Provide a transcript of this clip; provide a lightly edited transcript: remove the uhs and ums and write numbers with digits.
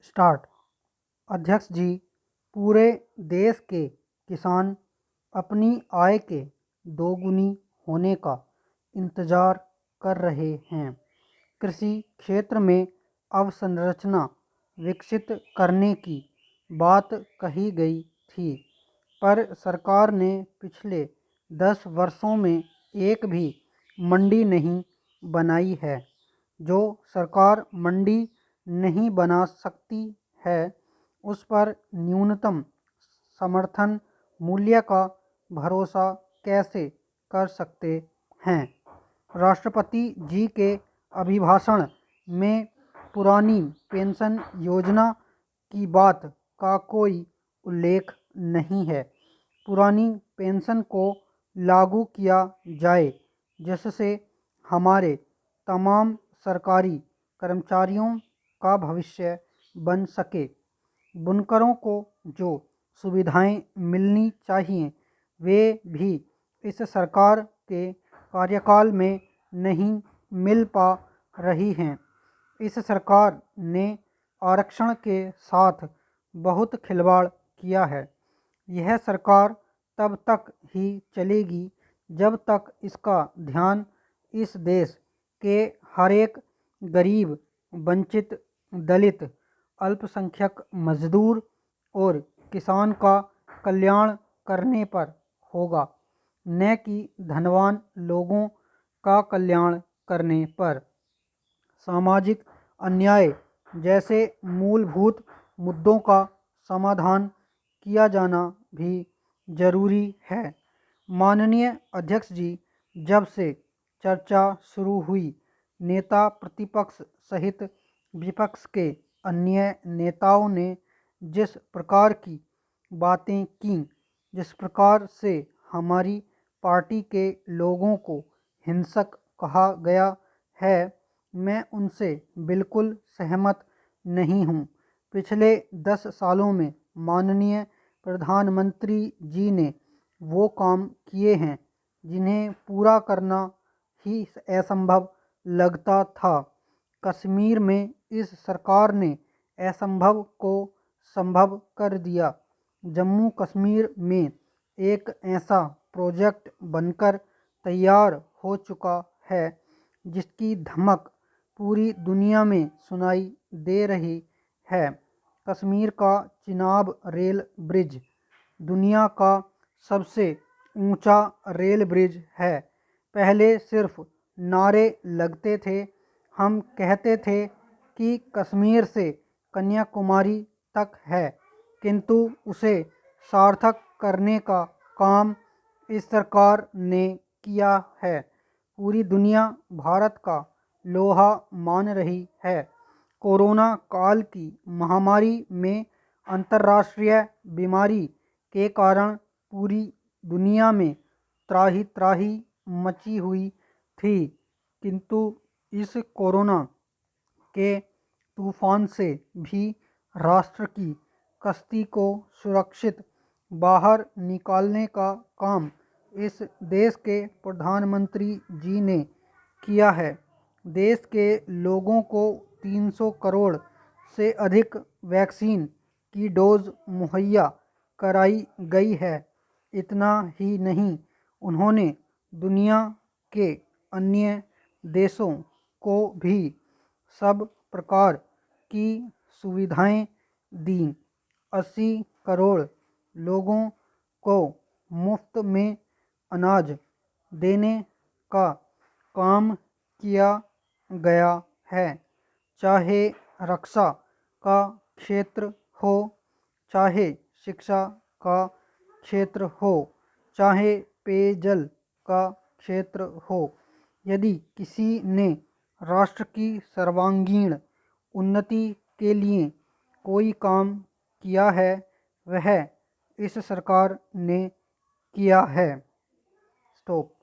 Start. अध्यक्ष जी, पूरे देश के किसान अपनी आय के दोगुनी होने का इंतजार कर रहे हैं। कृषि क्षेत्र में अवसंरचना विकसित करने की बात कही गई थी, पर सरकार ने पिछले 10 वर्षों में एक भी मंडी नहीं बनाई है। जो सरकार मंडी नहीं बना सकती है, उस पर न्यूनतम समर्थन मूल्य का भरोसा कैसे कर सकते हैं। राष्ट्रपति जी के अभिभाषण में पुरानी पेंशन योजना की बात का कोई उल्लेख नहीं है। पुरानी पेंशन को लागू किया जाए, जिससे हमारे तमाम सरकारी कर्मचारियों का भविष्य बन सके। बुनकरों को जो सुविधाएं मिलनी चाहिए, वे भी इस सरकार के कार्यकाल में नहीं मिल पा रही हैं। इस सरकार ने आरक्षण के साथ बहुत खिलवाड़ किया है। यह सरकार तब तक ही चलेगी जब तक इसका ध्यान इस देश के हर एक गरीब, वंचित, दलित, अल्पसंख्यक, मजदूर और किसान का कल्याण करने पर होगा, न कि धनवान लोगों का कल्याण करने पर। सामाजिक अन्याय जैसे मूलभूत मुद्दों का समाधान किया जाना भी जरूरी है। माननीय अध्यक्ष जी, जब से चर्चा शुरू हुई, नेता प्रतिपक्ष सहित विपक्ष के अन्य नेताओं ने जिस प्रकार की बातें की, जिस प्रकार से हमारी पार्टी के लोगों को हिंसक कहा गया है, मैं उनसे बिल्कुल सहमत नहीं हूँ। पिछले 10 सालों में माननीय प्रधानमंत्री जी ने वो काम किए हैं जिन्हें पूरा करना ही असंभव लगता था। कश्मीर में इस सरकार ने असंभव को संभव कर दिया। जम्मू कश्मीर में एक ऐसा प्रोजेक्ट बनकर तैयार हो चुका है जिसकी धमक पूरी दुनिया में सुनाई दे रही है। कश्मीर का चिनाब रेल ब्रिज दुनिया का सबसे ऊंचा रेल ब्रिज है। पहले सिर्फ नारे लगते थे, हम कहते थे कि कश्मीर से कन्याकुमारी तक है, किंतु उसे सार्थक करने का काम इस सरकार ने किया है। पूरी दुनिया भारत का लोहा मान रही है। कोरोना काल की महामारी में अंतर्राष्ट्रीय बीमारी के कारण पूरी दुनिया में त्राही त्राही मची हुई थी, किंतु इस कोरोना के तूफान से भी राष्ट्र की कश्ती को सुरक्षित बाहर निकालने का काम इस देश के प्रधानमंत्री जी ने किया है। देश के लोगों को 300 करोड़ से अधिक वैक्सीन की डोज मुहैया कराई गई है। इतना ही नहीं, उन्होंने दुनिया के अन्य देशों को भी सब प्रकार की सुविधाएं दी। 80 करोड़ लोगों को मुफ्त में अनाज देने का काम किया गया है। चाहे रक्षा का क्षेत्र हो, चाहे शिक्षा का क्षेत्र हो, चाहे पेयजल का क्षेत्र हो, यदि किसी ने राष्ट्र की सर्वांगीण उन्नति के लिए कोई काम किया है, वह इस सरकार ने किया है। स्टॉप।